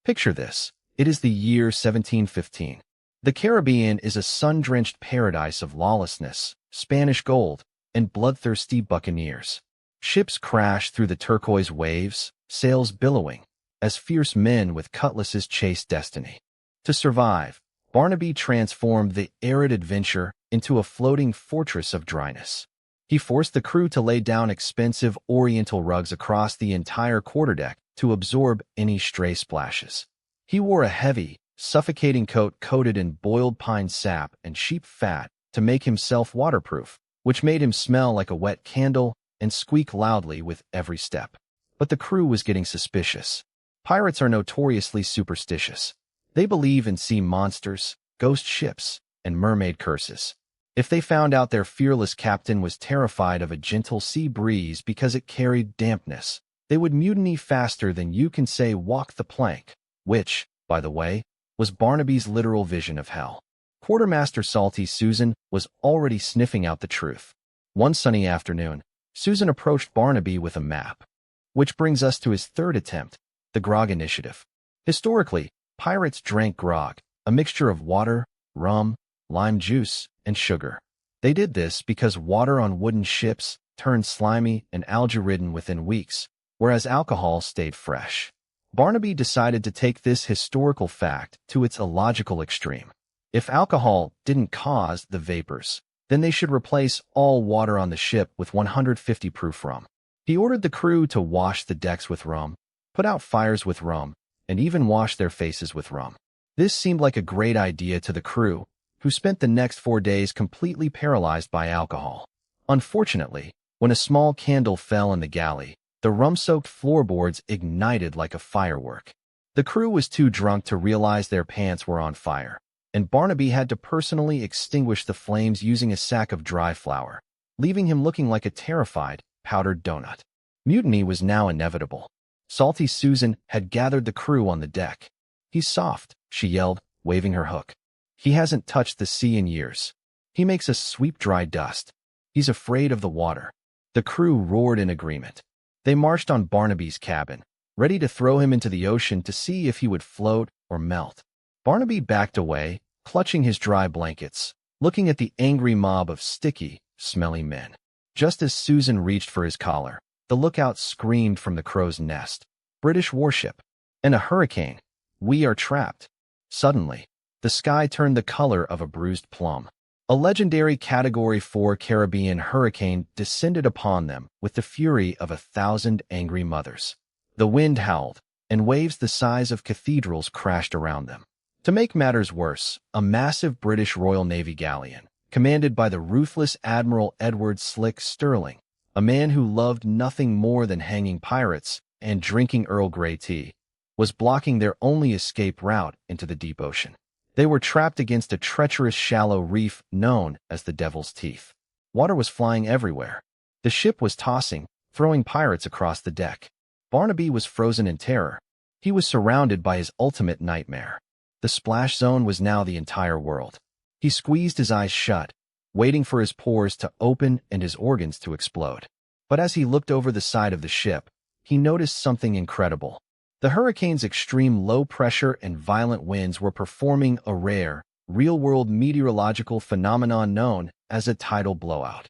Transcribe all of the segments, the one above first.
Picture this. It is the year 1715. The Caribbean is a sun-drenched paradise of lawlessness, Spanish gold, and bloodthirsty buccaneers. Ships crash through the turquoise waves, sails billowing, as fierce men with cutlasses chase destiny. To survive, Barnaby transformed the arid adventure into a floating fortress of dryness. He forced the crew to lay down expensive oriental rugs across the entire quarterdeck to absorb any stray splashes. He wore a heavy, suffocating coat coated in boiled pine sap and sheep fat to make himself waterproof, which made him smell like a wet candle and squeak loudly with every step. But the crew was getting suspicious. Pirates are notoriously superstitious. They believe in sea monsters, ghost ships, and mermaid curses. If they found out their fearless captain was terrified of a gentle sea breeze because it carried dampness, they would mutiny faster than you can say walk the plank, which, by the way, was Barnaby's literal vision of hell. Quartermaster Salty Susan was already sniffing out the truth. One sunny afternoon, Susan approached Barnaby with a map. Which brings us to his third attempt, the grog initiative. Historically, pirates drank grog, a mixture of water, rum, lime juice, and sugar. They did this because water on wooden ships turned slimy and algae-ridden within weeks, whereas alcohol stayed fresh. Barnaby decided to take this historical fact to its illogical extreme. If alcohol didn't cause the vapors, then they should replace all water on the ship with 150 proof rum. He ordered the crew to wash the decks with rum, put out fires with rum, and even wash their faces with rum. This seemed like a great idea to the crew, who spent the next 4 days completely paralyzed by alcohol. Unfortunately, when a small candle fell in the galley, the rum-soaked floorboards ignited like a firework. The crew was too drunk to realize their pants were on fire, and Barnaby had to personally extinguish the flames using a sack of dry flour, leaving him looking like a terrified, powdered donut. Mutiny was now inevitable. Salty Susan had gathered the crew on the deck. "He's soft," she yelled, waving her hook. "He hasn't touched the sea in years. He makes us sweep dry dust. He's afraid of the water." The crew roared in agreement. They marched on Barnaby's cabin, ready to throw him into the ocean to see if he would float or melt. Barnaby backed away, clutching his dry blankets, looking at the angry mob of sticky, smelly men. Just as Susan reached for his collar, the lookout screamed from the crow's nest, "British warship! And a hurricane! We are trapped!" Suddenly, the sky turned the color of a bruised plum. A legendary Category 4 Caribbean hurricane descended upon them with the fury of 1,000 angry mothers. The wind howled, and waves the size of cathedrals crashed around them. To make matters worse, a massive British Royal Navy galleon, commanded by the ruthless Admiral Edward Slick Stirling, a man who loved nothing more than hanging pirates and drinking Earl Grey tea, was blocking their only escape route into the deep ocean. They were trapped against a treacherous shallow reef known as the Devil's Teeth. Water was flying everywhere. The ship was tossing, throwing pirates across the deck. Barnaby was frozen in terror. He was surrounded by his ultimate nightmare. The splash zone was now the entire world. He squeezed his eyes shut, waiting for his pores to open and his organs to explode. But as he looked over the side of the ship, he noticed something incredible. The hurricane's extreme low pressure and violent winds were performing a rare, real-world meteorological phenomenon known as a tidal blowout.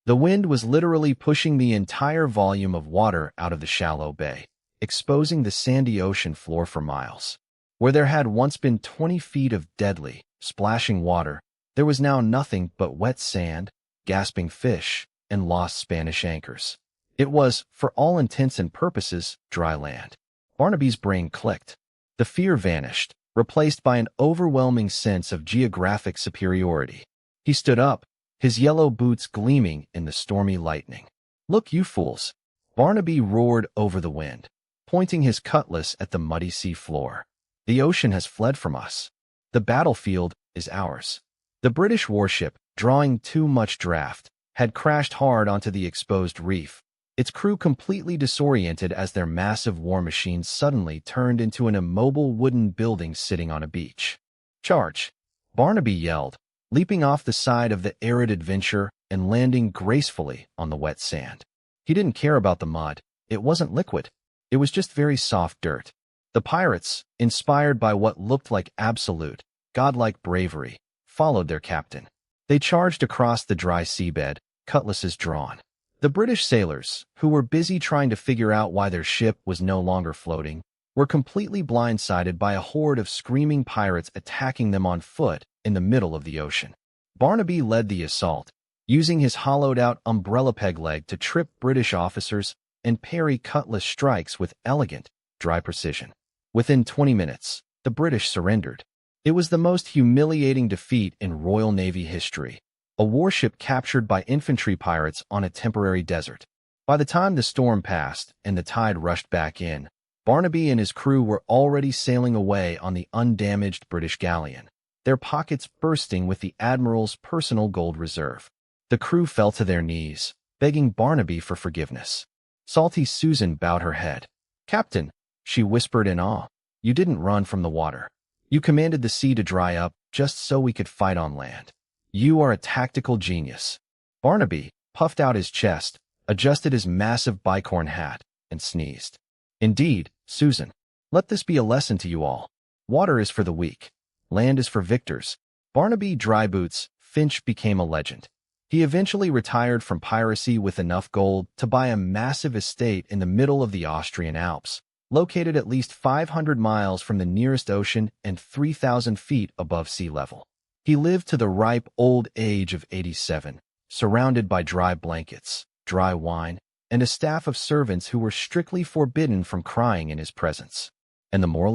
The wind was literally pushing the entire volume of water out of the shallow bay, exposing the sandy ocean floor for miles. Where there had once been 20 feet of deadly, splashing water, there was now nothing but wet sand, gasping fish, and lost Spanish anchors. It was, for all intents and purposes, dry land. Barnaby's brain clicked. The fear vanished, replaced by an overwhelming sense of geographic superiority. He stood up, his yellow boots gleaming in the stormy lightning. "Look, you fools!" Barnaby roared over the wind, pointing his cutlass at the muddy sea floor. "The ocean has fled from us. The battlefield is ours." The British warship, drawing too much draft, had crashed hard onto the exposed reef, its crew completely disoriented as their massive war machine suddenly turned into an immobile wooden building sitting on a beach. "Charge!" Barnaby yelled, leaping off the side of the arid Adventure and landing gracefully on the wet sand. He didn't care about the mud. It wasn't liquid. It was just very soft dirt. The pirates, inspired by what looked like absolute, godlike bravery, followed their captain. They charged across the dry seabed, cutlasses drawn. The British sailors, who were busy trying to figure out why their ship was no longer floating, were completely blindsided by a horde of screaming pirates attacking them on foot in the middle of the ocean. Barnaby led the assault, using his hollowed-out umbrella peg leg to trip British officers and parry cutlass strikes with elegant, dry precision. Within 20 minutes, the British surrendered. It was the most humiliating defeat in Royal Navy history, a warship captured by infantry pirates on a temporary desert. By the time the storm passed and the tide rushed back in, Barnaby and his crew were already sailing away on the undamaged British galleon, their pockets bursting with the Admiral's personal gold reserve. The crew fell to their knees, begging Barnaby for forgiveness. Salty Susan bowed her head. "Captain," she whispered in awe, "you didn't run from the water. You commanded the sea to dry up just so we could fight on land. You are a tactical genius." Barnaby puffed out his chest, adjusted his massive bicorn hat, and sneezed. "Indeed, Susan. Let this be a lesson to you all. Water is for the weak. Land is for victors." Barnaby Dryboots Finch became a legend. He eventually retired from piracy with enough gold to buy a massive estate in the middle of the Austrian Alps, located at least 500 miles from the nearest ocean and 3,000 feet above sea level. He lived to the ripe old age of 87, surrounded by dry blankets, dry wine, and a staff of servants who were strictly forbidden from crying in his presence. And the moral of